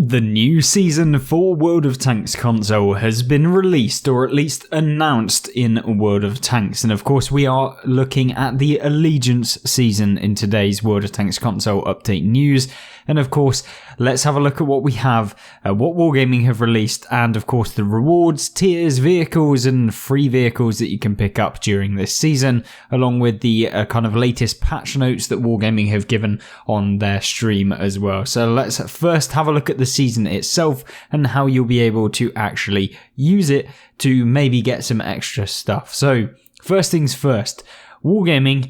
The new season for World of Tanks console has been released, or at least announced in World of Tanks, and of course we are looking at the Allegiance season in today's World of Tanks console update news. And of course, let's have a look at what we have, what Wargaming have released, and of course the rewards, tiers, vehicles and free vehicles that you can pick up during this season, along with the kind of latest patch notes that Wargaming have given on their stream as well. So let's first have a look at the season itself and how you'll be able to actually use it to maybe get some extra stuff. So first things first, Wargaming,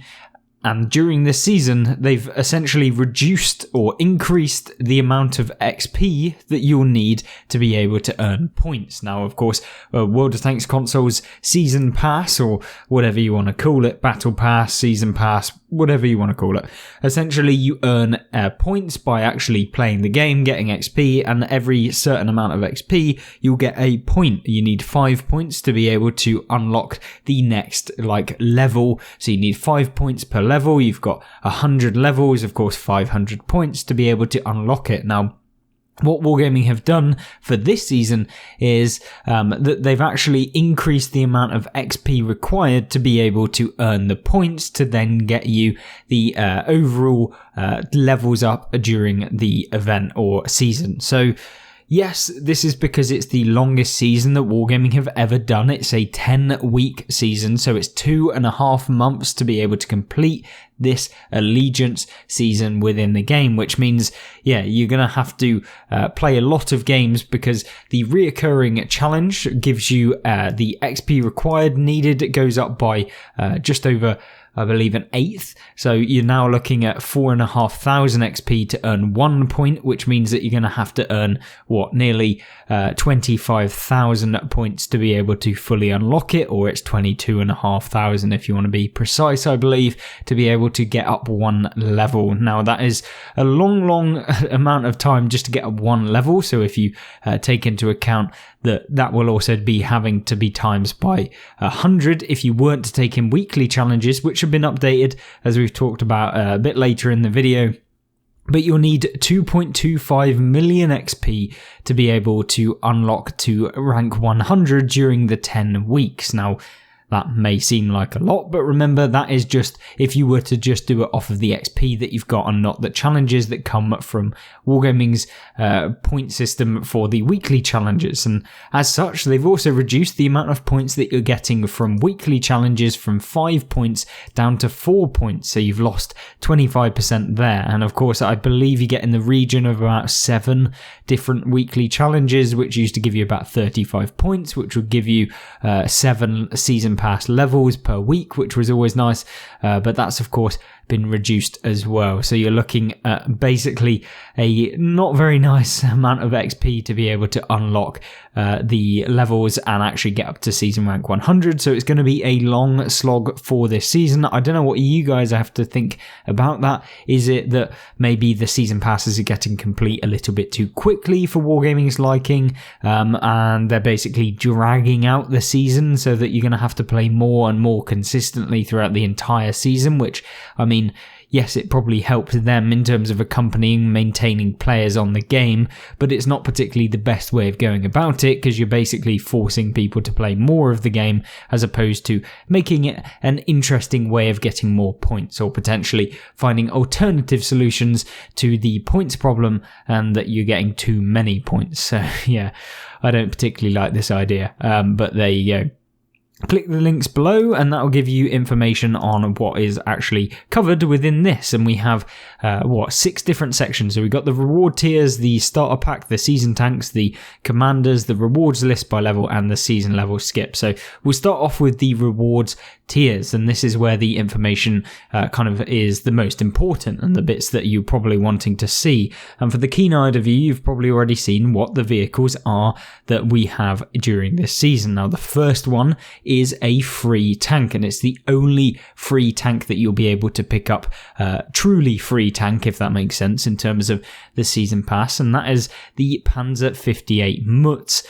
and during this season, they've essentially reduced or increased the amount of XP that you'll need to be able to earn points. Now, of course, World of Tanks console's season pass, or whatever you want to call it, battle pass, season pass, whatever you want to call it. Essentially, you earn points by actually playing the game, getting XP, and every certain amount of XP, you'll get a point. You need 5 points to be able to unlock the next level. So you need 5 points per level. You've got 100 levels, of course 500 points to be able to unlock it. Now, what Wargaming have done for this season is that they've actually increased the amount of XP required to be able to earn the points to then get you the overall levels up during the event or season. So yes, this is because it's the longest season that Wargaming have ever done. It's a 10-week season, so it's 2.5 months to be able to complete this Allegiance season within the game, which means, yeah, you're going to have to play a lot of games because the reoccurring challenge gives you the XP required needed. It goes up by just over, I believe, an eighth. So you're now looking at 4,500 XP to earn 1 point, which means that you're going to have to earn, nearly 25,000 points to be able to fully unlock it, or it's 22,500 if you want to be precise, I believe, to be able to get up one level. Now, that is a long amount of time just to get up one level. So if you take into account that will also be having to be times by 100 if you weren't to take in weekly challenges, which have been updated as we've talked about a bit later in the video. But you'll need 2.25 million XP to be able to unlock to rank 100 during the 10 weeks. Now, that may seem like a lot, but remember, that is just if you were to just do it off of the XP that you've got and not the challenges that come from Wargaming's point system for the weekly challenges. And as such, they've also reduced the amount of points that you're getting from weekly challenges from 5 points down to 4 points. So you've lost 25% there. And of course, I believe you get in the region of about 7 different weekly challenges, which used to give you about 35 points, which would give you 7 season pass levels per week, which was always nice, but that's of course been reduced as well. So you're looking at basically a not very nice amount of XP to be able to unlock the levels and actually get up to season rank 100. So it's going to be a long slog for this season. I don't know what you guys have to think about that. Is it that maybe the season passes are getting complete a little bit too quickly for Wargaming's liking, and they're basically dragging out the season so that you're going to have to play more and more consistently throughout the entire season, which, I mean, yes, it probably helped them in terms of accompanying, maintaining players on the game, but it's not particularly the best way of going about it because you're basically forcing people to play more of the game as opposed to making it an interesting way of getting more points, or potentially finding alternative solutions to the points problem and that you're getting too many points. So yeah, I don't particularly like this idea, but there you go. Click the links below and that will give you information on what is actually covered within this. And we have 6 different sections. So we've got the reward tiers, the starter pack, the season tanks, the commanders, the rewards list by level, and the season level skip. So we'll start off with the rewards tiers, and this is where the information kind of is the most important and the bits that you're probably wanting to see. And for the keen-eyed of you, you've probably already seen what the vehicles are that we have during this season. Now, the first one is a free tank, and it's the only free tank that you'll be able to pick up, truly free tank, if that makes sense in terms of the season pass, and that is the Panzer 58 Mutz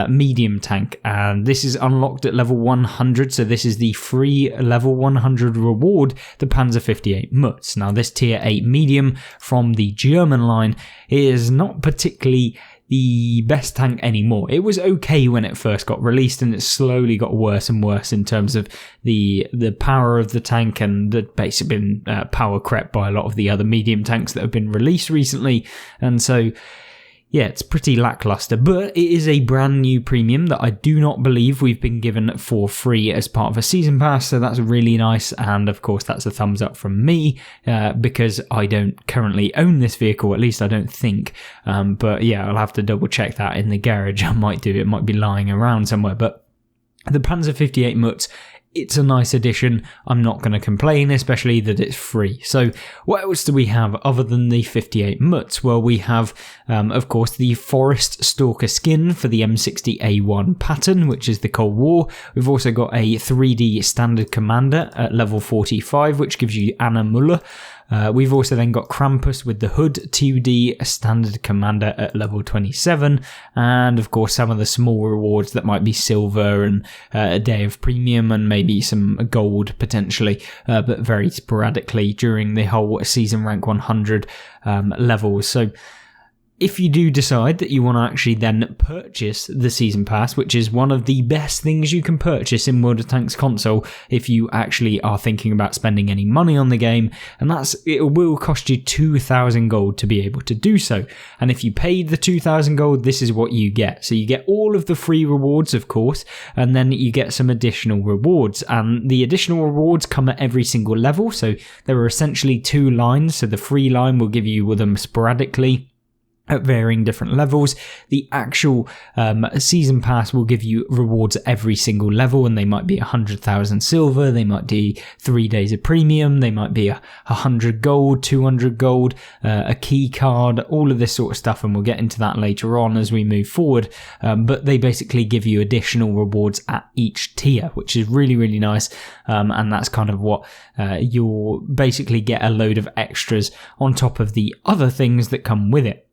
medium tank, and this is unlocked at level 100, so this is the free level 100 reward, the Panzer 58 Mutz. Now, this tier 8 medium from the German line is not particularly the best tank anymore. It was okay when it first got released, and it slowly got worse and worse in terms of the power of the tank, and the basically been power crept by a lot of the other medium tanks that have been released recently. And so yeah, it's pretty lackluster, but it is a brand new premium that I do not believe we've been given for free as part of a season pass, so that's really nice. And of course that's a thumbs up from me, because I don't currently own this vehicle, at least I don't think, but yeah, I'll have to double check that in the garage. I might do, it might be lying around somewhere. But the Panzer 58 Mutz, it's a nice addition. I'm not going to complain, especially that it's free. So what else do we have other than the 58 Mutz? Well, we have, of course, the Forest Stalker skin for the M60A1 pattern, which is the Cold War. We've also got a 3D standard commander at level 45, which gives you Anna Muller. We've also then got Krampus with the Hood 2D standard commander at level 27, and of course some of the small rewards that might be silver and a day of premium and maybe some gold potentially, but very sporadically during the whole season rank 100 levels. So if you do decide that you want to actually then purchase the Season Pass, which is one of the best things you can purchase in World of Tanks console if you actually are thinking about spending any money on the game, and it will cost you 2,000 gold to be able to do so. And if you paid the 2,000 gold, this is what you get. So you get all of the free rewards, of course, and then you get some additional rewards. And the additional rewards come at every single level, so there are essentially two lines. So the free line will give you them sporadically at varying different levels. The actual season pass will give you rewards at every single level, and they might be 100,000 silver, they might be 3 days of premium, they might be 100 gold, 200 gold, a key card, all of this sort of stuff, and we'll get into that later on as we move forward. But they basically give you additional rewards at each tier, which is really, really nice, and that's kind of what you'll basically get a load of extras on top of the other things that come with it.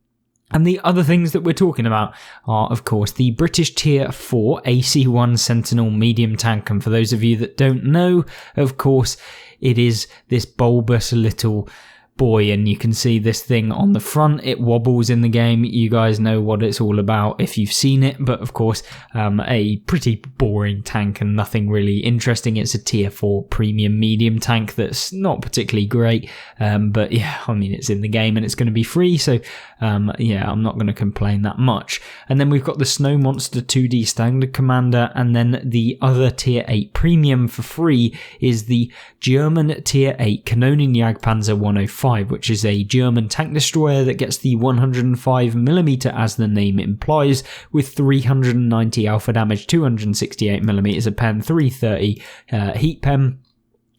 And the other things that we're talking about are, of course, the British Tier 4 AC-1 Sentinel medium tank. And for those of you that don't know, of course, it is this bulbous little boy, and you can see this thing on the front. It wobbles in the game. You guys know what it's all about if you've seen it, but of course a pretty boring tank and nothing really interesting. It's a tier 4 premium medium tank that's not particularly great, but yeah, I mean, it's in the game and it's going to be free, so yeah, I'm not going to complain that much. And then we've got the Snow Monster 2D standard commander, and then the other tier 8 premium for free is the German tier 8 Kanonen Jagdpanzer 105, which is a German tank destroyer that gets the 105mm as the name implies, with 390 alpha damage, 268mm of pen, 330 heat pen.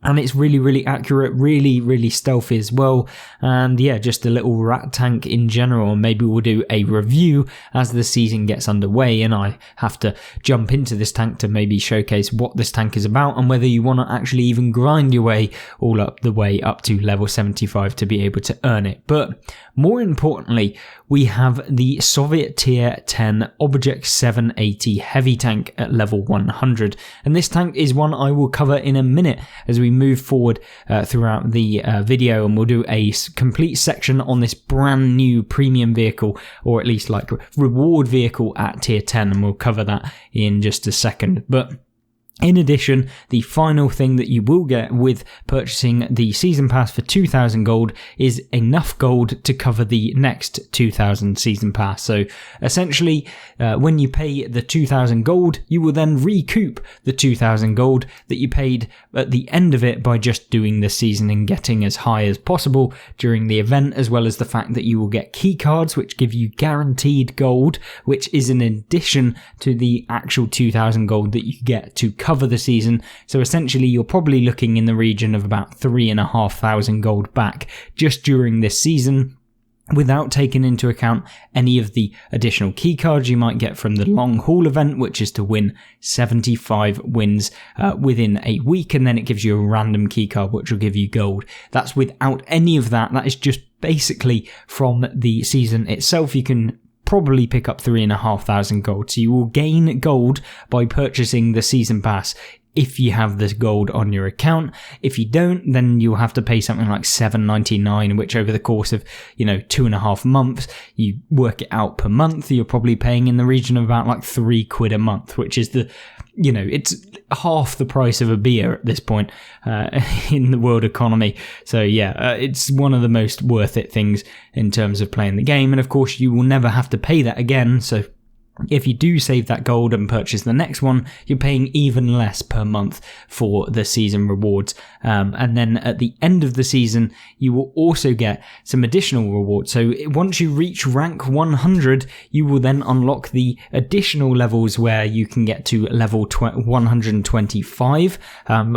And it's really, really accurate, really, really stealthy as well. And yeah, just a little rat tank in general. Maybe we'll do a review as the season gets underway, and I have to jump into this tank to maybe showcase what this tank is about and whether you want to actually even grind your way all up the way up to level 75 to be able to earn it. But more importantly, we have the Soviet Tier 10 Object 780 heavy tank at level 100. And this tank is one I will cover in a minute as we move forward throughout the video, and we'll do a complete section on this brand new premium vehicle, or at least like reward vehicle at Tier 10, and we'll cover that in just a second. But in addition, the final thing that you will get with purchasing the Season Pass for 2,000 gold is enough gold to cover the next 2,000 Season Pass. So essentially, when you pay the 2,000 gold, you will then recoup the 2,000 gold that you paid at the end of it by just doing the season and getting as high as possible during the event, as well as the fact that you will get key cards which give you guaranteed gold, which is in addition to the actual 2,000 gold that you get to cover the season. So essentially you're probably looking in the region of about 3,500 gold back just during this season, without taking into account any of the additional key cards you might get from the long haul event, which is to win 75 wins within a week, and then it gives you a random key card which will give you gold. That's without any of that. That is just basically from the season itself. You can probably pick up 3,500 gold. So you will gain gold by purchasing the Season Pass if you have this gold on your account. If you don't, then you'll have to pay something like $7.99, which over the course of 2.5 months, you work it out per month, you're probably paying in the region of about like £3 a month, which is it's half the price of a beer at this point in the world economy. So it's one of the most worth it things in terms of playing the game. And of course, you will never have to pay that again. So if you do save that gold and purchase the next one, you're paying even less per month for the season rewards. And then at the end of the season, you will also get some additional rewards. So once you reach rank 100, you will then unlock the additional levels where you can get to level 125,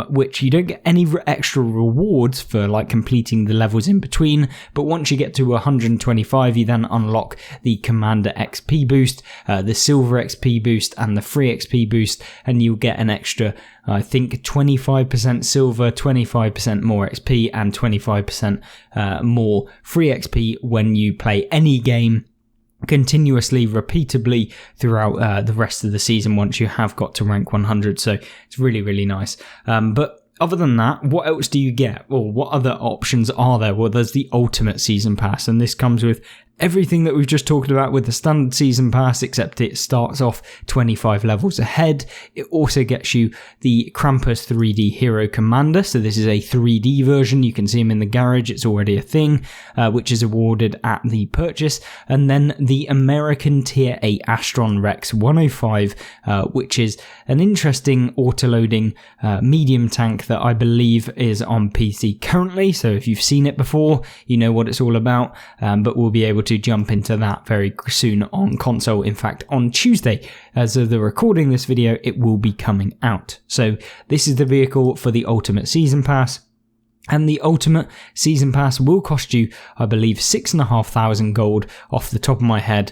which you don't get any extra rewards for like completing the levels in between. But once you get to 125, you then unlock the Commander XP boost, the Silver XP boost and the Free XP boost, and you'll get an extra, I think, 25% Silver, 25% more XP, and 25% more Free XP when you play any game continuously, repeatably throughout the rest of the season once you have got to rank 100. So it's really, really nice. But other than that, what else do you get? Or what other options are there? Well, there's the Ultimate Season Pass, and this comes with everything that we've just talked about with the Standard Season Pass, except it starts off 25 levels ahead. It also gets you the Krampus 3D Hero Commander, so this is a 3D version. You can see him in the garage, it's already a thing, which is awarded at the purchase. And then the American Tier 8 Astron Rex 105, which is an interesting autoloading medium tank that I believe is on PC currently, so if you've seen it before, you know what it's all about, but we'll be able to jump into that very soon on console. In fact, on Tuesday, as of the recording this video, it will be coming out. So this is the vehicle for the Ultimate Season Pass. And the Ultimate Season Pass will cost you, I believe, 6,500 gold off the top of my head.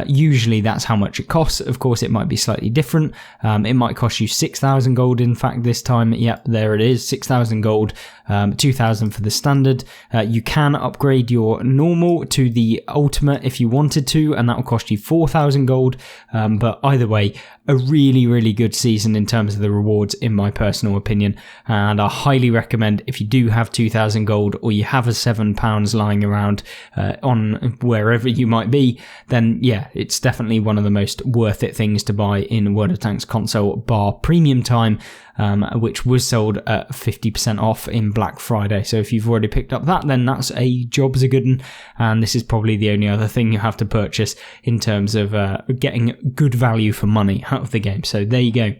Usually that's how much it costs. Of course, it might be slightly different. It might cost you 6,000 gold. In fact, this time, yep, there it is, 6,000 gold, 2,000 for the standard. You can upgrade your normal to the Ultimate if you wanted to, and that will cost you 4,000 gold. But either way, a really, really good season in terms of the rewards, in my personal opinion. And I highly recommend, if you do have 2,000 gold or you have a £7 lying around on wherever you might be, then yeah, it's definitely one of the most worth it things to buy in World of Tanks console, bar premium time, which was sold at 50% off in Black Friday. So if you've already picked up that, then that's a job's a good one. And this is probably the only other thing you have to purchase in terms of getting good value for money out of the game. So there you go.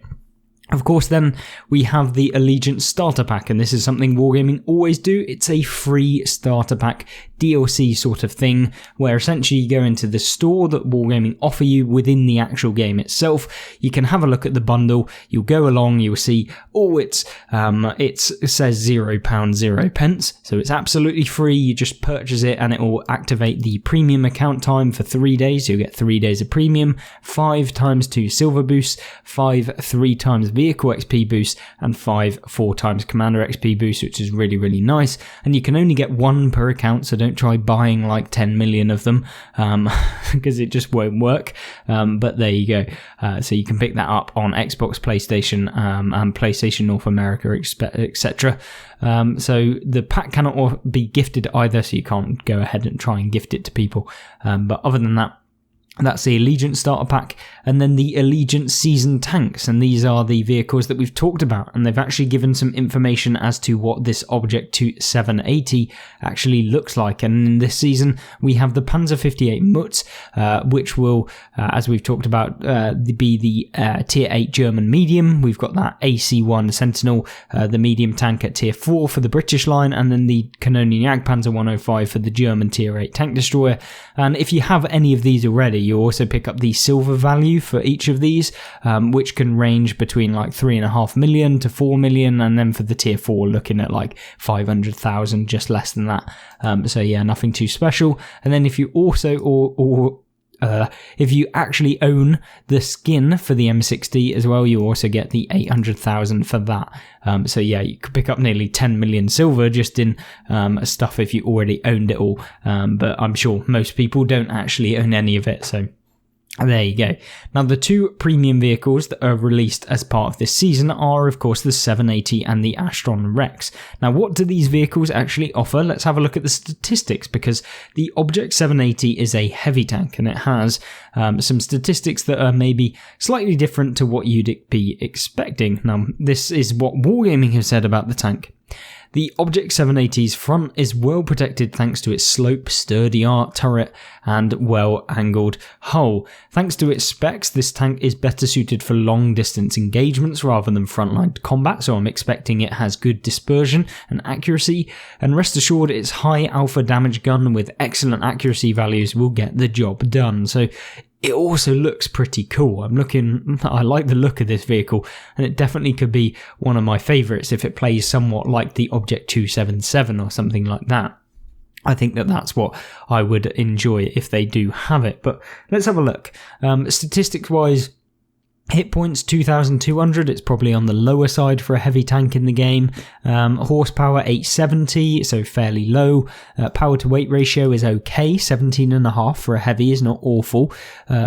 Of course, then we have the Allegiance Starter Pack, and this is something Wargaming always do. It's a free starter pack DLC sort of thing, where essentially you go into the store that Wargaming offer you within the actual game itself. You can have a look at the bundle. You'll go along. You'll see, it says £0, 0 pence, so it's absolutely free. You just purchase it, and it will activate the premium account time for 3 days. You'll get 3 days of premium, 5 times 2 silver boosts, 5 3 times vehicle XP boost, and 5 4 times commander XP boost, which is really, really nice. And you can only get 1 per account, so don't try buying like 10 million of them, because it just won't work. But there you go. So you can pick that up on Xbox, PlayStation, and PlayStation North America, etc. So the pack cannot be gifted either, so you can't go ahead and try and gift it to people. But other than that, that's the Allegiance Starter Pack, and then the Allegiance Season Tanks, and these are the vehicles that we've talked about, and they've actually given some information as to what this Object 780 actually looks like. And in this season, we have the Panzer 58 Mutz, which will, as we've talked about, be the Tier 8 German medium. We've got that AC-1 Sentinel, the medium tank at Tier 4 for the British line, and then the Canonian Jagdpanzer 105 for the German Tier 8 tank destroyer. And if you have any of these already, you also pick up the silver value for each of these, which can range between like 3.5 million to 4 million, and then for the Tier 4 looking at like 500,000, just less than that. So yeah, nothing too special. And then if you also if you actually own the skin for the M60 as well, you also get the 800,000 for that. So yeah, you could pick up nearly 10 million silver just in stuff if you already owned it all. But I'm sure most people don't actually own any of it, so There you go. Now, the two premium vehicles that are released as part of this season are, of course, the 780 and the Astron Rex. Now, what do these vehicles actually offer? Let's have a look at the statistics, because the Object 780 is a heavy tank, and it has some statistics that are maybe slightly different to what you'd be expecting. Now, this is what Wargaming have said about the tank. The Object 780's front is well protected thanks to its slope, sturdy arc turret, and well-angled hull. Thanks to its specs, this tank is better suited for long-distance engagements rather than frontline combat, so I'm expecting it has good dispersion and accuracy, and rest assured its high alpha damage gun with excellent accuracy values will get the job done. So it also looks pretty cool. I like the look of this vehicle, and it definitely could be one of my favourites if it plays somewhat like the Object 277 or something like that. I think that that's what I would enjoy if they do have it. But let's have a look. Statistics-wise, hit points 2,200, it's probably on the lower side for a heavy tank in the game. Horsepower 870, so fairly low. Power to weight ratio is okay, 17.5 for a heavy is not awful.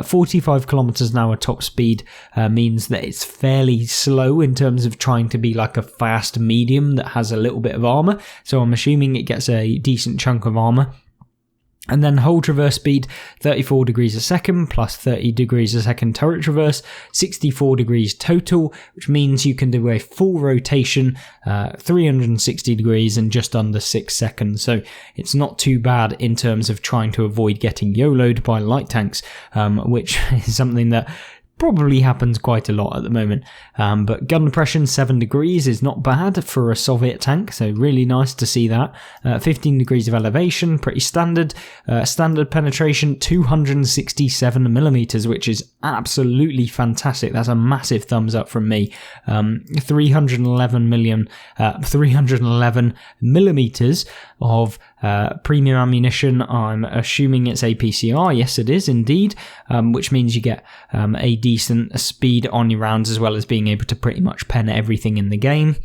45 kilometers an hour top speed means that it's fairly slow in terms of trying to be like a fast medium that has a little bit of armor, so I'm assuming it gets a decent chunk of armor. And then hull traverse speed, 34 degrees a second, plus 30 degrees a second turret traverse, 64 degrees total, which means you can do a full rotation, 360 degrees in just under 6 seconds. So it's not too bad in terms of trying to avoid getting YOLO'd by light tanks, which is something that probably happens quite a lot at the moment. But gun depression 7 degrees is not bad for a Soviet tank, so really nice to see that. 15 degrees of elevation, pretty standard. Standard penetration 267 millimeters, which is absolutely fantastic. That's a massive thumbs up from me. 311 millimeters of premium ammunition. I'm assuming it's APCR. Yes, it is indeed, which means you get a decent speed on your rounds, as well as being able to pretty much pen everything in the game.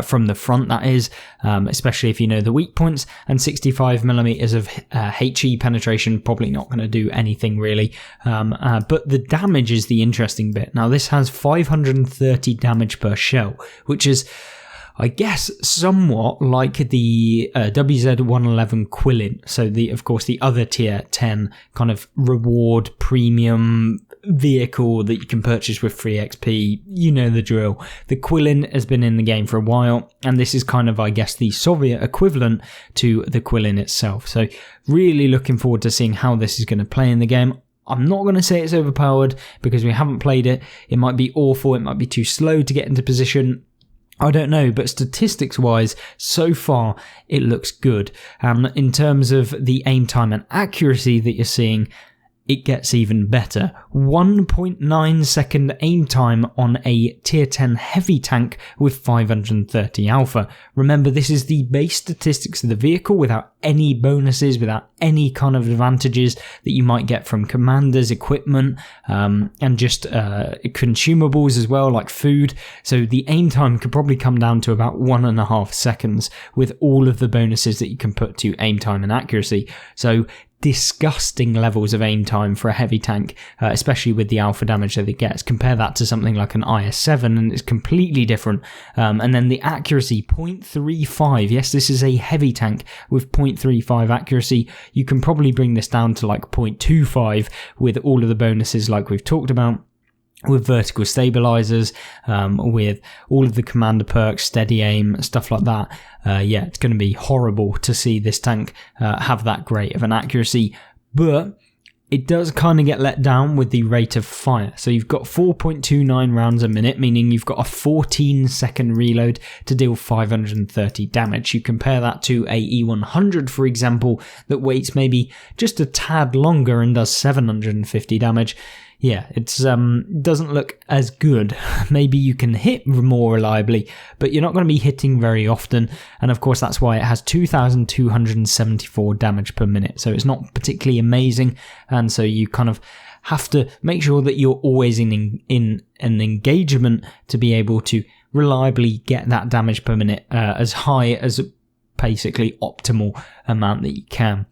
From the front, that is, especially if you know the weak points, and 65 millimeters of HE penetration, probably not going to do anything really. But the damage is the interesting bit. Now, this has 530 damage per shell, which is, I guess, somewhat like the WZ-111 Quillin. So of course, the other tier 10 kind of reward premium vehicle that you can purchase with free XP. You know the drill. The Quillin has been in the game for a while, and this is kind of, I guess, the Soviet equivalent to the Quillin itself. So really looking forward to seeing how this is going to play in the game. I'm not going to say it's overpowered because we haven't played it. It might be awful. It might be too slow to get into position. I don't know, but statistics-wise, so far, it looks good. In terms of the aim time and accuracy that you're seeing, it gets even better. 1.9 second aim time on a tier 10 heavy tank with 530 alpha. Remember, this is the base statistics of the vehicle without any bonuses, without any kind of advantages that you might get from commanders, equipment, and just consumables as well, like food. So the aim time could probably come down to about 1.5 seconds with all of the bonuses that you can put to aim time and accuracy. So disgusting levels of aim time for a heavy tank, especially with the alpha damage that it gets. Compare that to something like an IS-7 and it's completely different. And then the accuracy, 0.35. Yes, this is a heavy tank with 0.35 accuracy. You can probably bring this down to like 0.25 with all of the bonuses like we've talked about, with vertical stabilizers, with all of the commander perks, steady aim, stuff like that. Yeah, it's going to be horrible to see this tank have that great of an accuracy, but it does kind of get let down with the rate of fire. So you've got 4.29 rounds a minute, meaning you've got a 14-second reload to deal 530 damage. You compare that to a E100, for example, that waits maybe just a tad longer and does 750 damage. Yeah, it doesn't look as good. Maybe you can hit more reliably, but you're not going to be hitting very often. And of course, that's why it has 2,274 damage per minute. So it's not particularly amazing. And so you kind of have to make sure that you're always in an engagement to be able to reliably get that damage per minute as high as basically optimal amount that you can.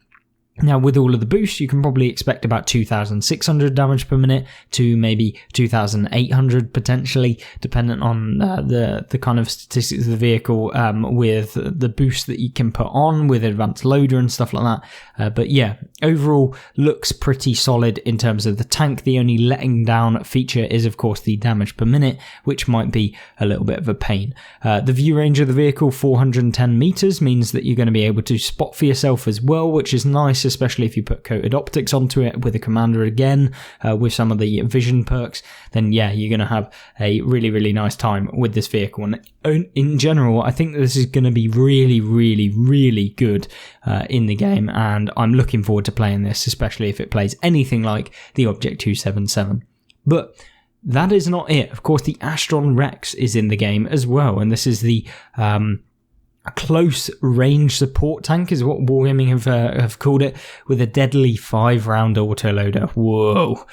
Now, with all of the boosts, you can probably expect about 2,600 damage per minute to maybe 2,800 potentially, dependent on the kind of statistics of the vehicle, with the boost that you can put on with advanced loader and stuff like that. But yeah, overall looks pretty solid in terms of the tank. The only letting down feature is, of course, the damage per minute, which might be a little bit of a pain. The view range of the vehicle, 410 meters, means that you're going to be able to spot for yourself as well, which is nice, especially if you put coated optics onto it with a commander again, with some of the vision perks. Then yeah, you're going to have a really, really nice time with this vehicle. And in general, I think this is going to be really, really, really good in the game, and I'm looking forward to playing this, especially if it plays anything like the Object 277. But that is not it. Of course, the Astron Rex is in the game as well, and this is the close range support tank, is what Wargaming have called it, with a deadly 5-round autoloader. Whoa.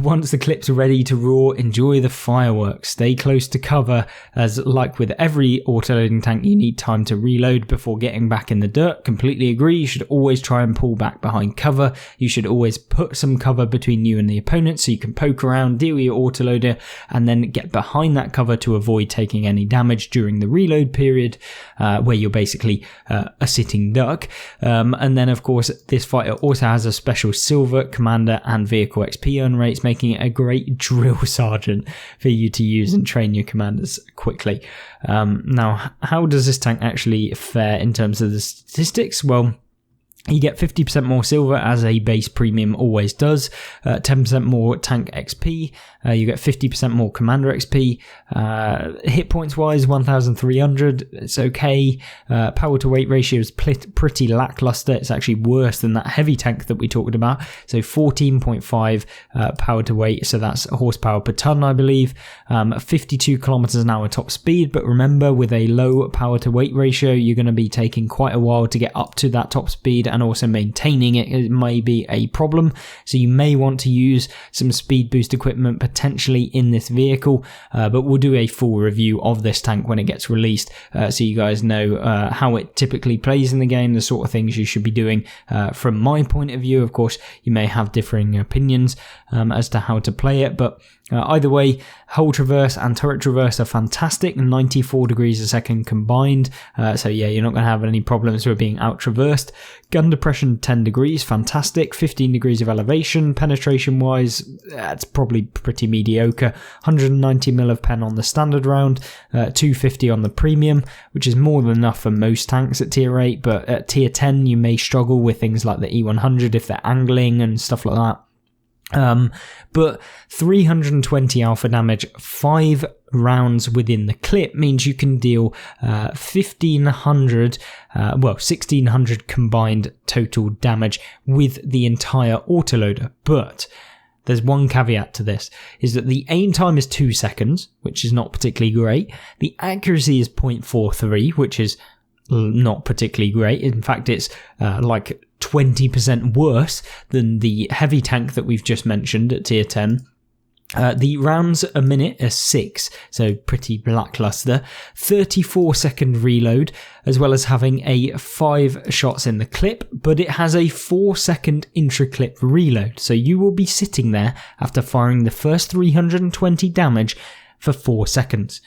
Once the clip's ready to roar, enjoy the fireworks. Stay close to cover, as like with every autoloading tank, you need time to reload before getting back in the dirt. Completely agree. You should always try and pull back behind cover. You should always put some cover between you and the opponent so you can poke around, deal with your autoloader, and then get behind that cover to avoid taking any damage during the reload period, where you're basically a sitting duck. And then, of course, this fighter also has a special silver commander and vehicle XP earn rates, making it a great drill sergeant for you to use and train your commanders quickly. Now, how does this tank actually fare in terms of the statistics? Well, you get 50% more silver, as a base premium always does, 10% more tank XP, you get 50% more commander XP, hit points wise 1,300, it's okay, power to weight ratio is pretty lackluster, it's actually worse than that heavy tank that we talked about, so 14.5 power to weight, so that's horsepower per ton I believe, 52 kilometers an hour top speed, but remember with a low power to weight ratio you're going to be taking quite a while to get up to that top speed, and also maintaining it may be a problem, so you may want to use some speed boost equipment potentially in this vehicle, but we'll do a full review of this tank when it gets released, so you guys know how it typically plays in the game, the sort of things you should be doing. From my point of view, of course, you may have differing opinions as to how to play it, but either way, hull traverse and turret traverse are fantastic, 94 degrees a second combined, so yeah, you're not going to have any problems with being out traversed. Gun depression 10 degrees, fantastic, 15 degrees of elevation, penetration wise, it's probably pretty mediocre, 190 mil of pen on the standard round, 250 on the premium, which is more than enough for most tanks at tier 8, but at tier 10 you may struggle with things like the E100 if they're angling and stuff like that. But 320 alpha damage, 5 rounds within the clip means you can deal 1,600 combined total damage with the entire autoloader. But there's one caveat to this, is that the aim time is 2 seconds, which is not particularly great. The accuracy is 0.43, which is not particularly great. In fact, it's like 20% worse than the heavy tank that we've just mentioned at tier 10. The rounds a minute are 6, so pretty lackluster. 34-second reload, as well as having a 5 shots in the clip, but it has a 4-second intra-clip reload, so you will be sitting there after firing the first 320 damage for 4 seconds.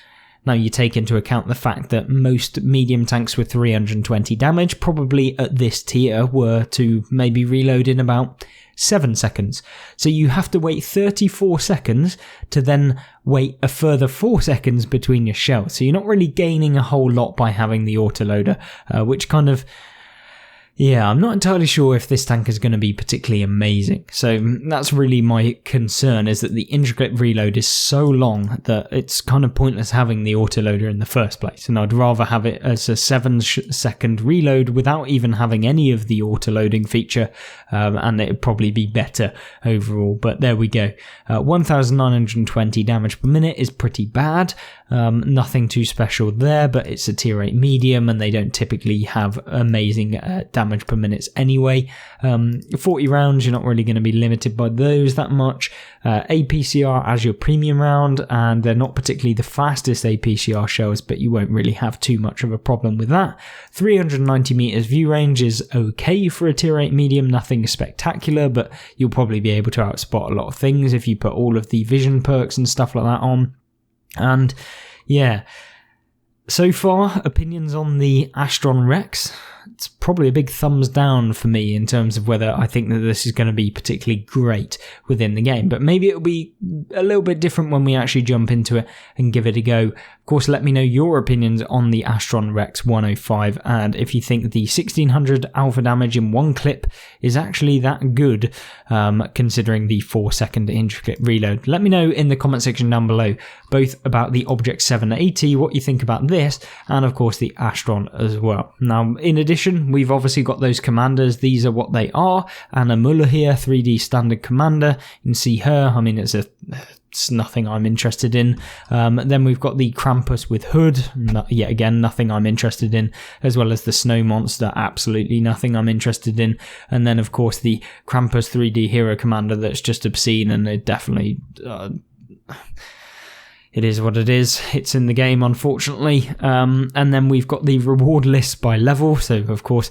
Now you take into account the fact that most medium tanks with 320 damage probably at this tier were to maybe reload in about 7 seconds. So you have to wait 34 seconds to then wait a further 4 seconds between your shells. So you're not really gaining a whole lot by having the autoloader, which kind of... Yeah, I'm not entirely sure if this tank is going to be particularly amazing. So that's really my concern, is that the intricate reload is so long that it's kind of pointless having the autoloader in the first place. And I'd rather have it as a 7-second reload without even having any of the autoloading feature, and it'd probably be better overall. But there we go. 1,920 damage per minute is pretty bad. Nothing too special there, but it's a tier 8 medium and they don't typically have amazing damage damage per minute anyway. 40 rounds, you're not really going to be limited by those that much. APCR as your premium round, and they're not particularly the fastest APCR shells, but you won't really have too much of a problem with that. 390 meters view range is okay for a tier 8 medium, nothing spectacular, but you'll probably be able to outspot a lot of things if you put all of the vision perks and stuff like that on. And yeah, so far, opinions on the Astron Rex. It's probably a big thumbs down for me in terms of whether I think that this is going to be particularly great within the game. But maybe it'll be a little bit different when we actually jump into it and give it a go. Of course, let me know your opinions on the Astron Rex 105 and if you think the 1600 alpha damage in one clip is actually that good, considering the 4-second intricate reload. Let me know in the comment section down below, both about the Object 780, what you think about this, and of course the Astron as well. Now, in addition, we've obviously got those commanders. These are what they are. Anna Muller here, 3D standard commander. You can see her. I mean, it's nothing I'm interested in. Then we've got the Krampus with hood. Yet again, nothing I'm interested in. As well as the Snow Monster, absolutely nothing I'm interested in. And then, of course, the Krampus 3D hero commander that's just obscene, and it definitely... it is what it is. It's in the game, unfortunately. And then we've got the reward list by level. So, of course,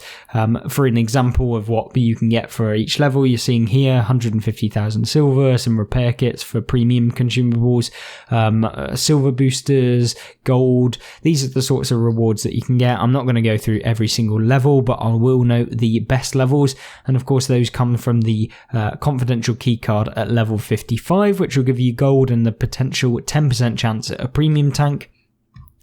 for an example of what you can get for each level, you're seeing here 150,000 silver, some repair kits for premium consumables, silver boosters, gold. These are the sorts of rewards that you can get. I'm not going to go through every single level, but I will note the best levels. And, of course, those come from the confidential keycard at level 55, which will give you gold and the potential 10% chance at a premium tank.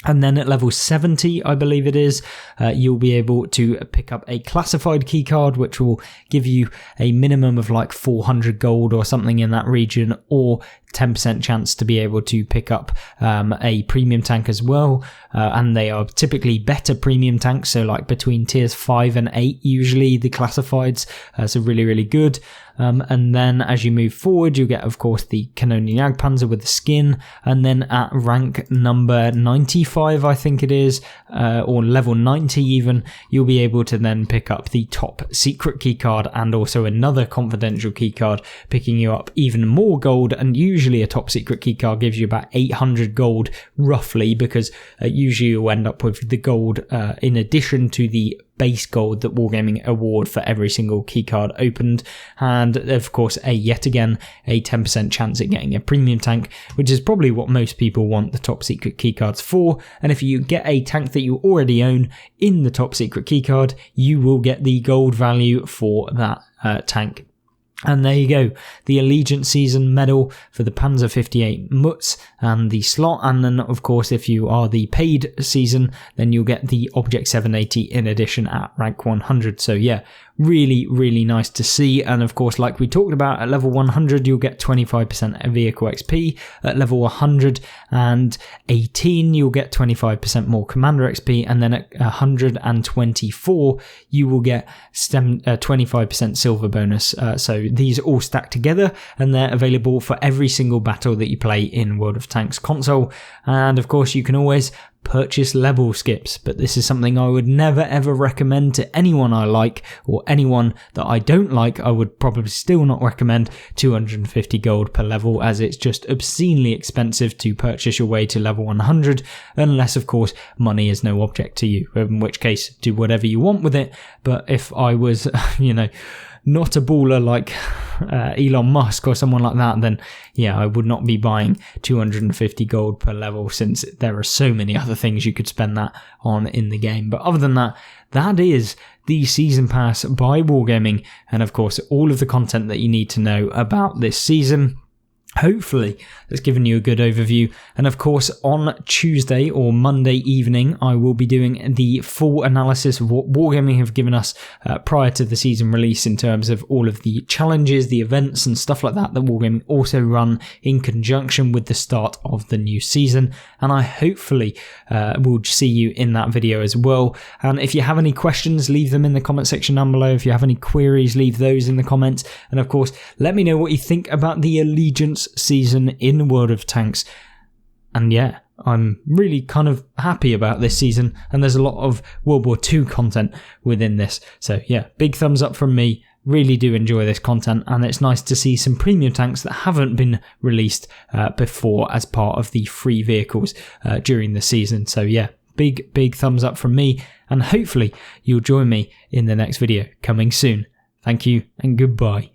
And then at level 70, I believe it is, you'll be able to pick up a classified keycard, which will give you a minimum of like 400 gold or something in that region, or 10% chance to be able to pick up a premium tank as well. And they are typically better premium tanks, so like between tiers 5 and 8 usually, the classifieds, so really, really good. And then as you move forward, you get, of course, the Canonian Jagdpanzer with the skin, and then at rank number 95, I think it is, or level 90 even, you'll be able to then pick up the top secret keycard and also another confidential keycard, picking you up even more gold. And usually a top secret keycard gives you about 800 gold roughly, because usually you'll end up with the gold in addition to the base gold that Wargaming award for every single keycard opened, and of course yet again a 10% chance at getting a premium tank, which is probably what most people want the top secret keycards for. And if you get a tank that you already own in the top secret keycard, you will get the gold value for that tank. And there you go, the Allegiance Season medal for the Panzer 58 Mutz and the slot. And then, of course, if you are the paid season, then you'll get the Object 780 in addition at rank 100. So yeah, really, really nice to see. And of course, like we talked about, at level 100, you'll get 25% vehicle XP. At level 118, you'll get 25% more commander XP. And then at 124, you will get 25% silver bonus. So these all stack together, and they're available for every single battle that you play in World of Tanks console. And of course, you can always purchase level skips, but this is something I would never ever recommend to anyone I like, or anyone that I don't like. I would probably still not recommend 250 gold per level, as it's just obscenely expensive to purchase your way to level 100, unless of course money is no object to you, in which case do whatever you want with it. But if I was not a baller like Elon Musk or someone like that, then yeah, I would not be buying 250 gold per level, since there are so many other things you could spend that on in the game. But other than that, that is the Season Pass by Wargaming, and of course all of the content that you need to know about this season. Hopefully that's given you a good overview. And of course, on Tuesday or Monday evening, I will be doing the full analysis of what Wargaming have given us prior to the season release, in terms of all of the challenges, the events and stuff like that Wargaming also run in conjunction with the start of the new season. And I hopefully will see you in that video as well. And if you have any questions, leave them in the comment section down below. If you have any queries, leave those in the comments. And of course, let me know what you think about the Allegiance season in World of Tanks. And yeah, I'm really kind of happy about this season, and there's a lot of World War II content within this. So yeah, big thumbs up from me. Really do enjoy this content, and it's nice to see some premium tanks that haven't been released before as part of the free vehicles during the season. So yeah, big thumbs up from me, and hopefully you'll join me in the next video coming soon. Thank you and goodbye.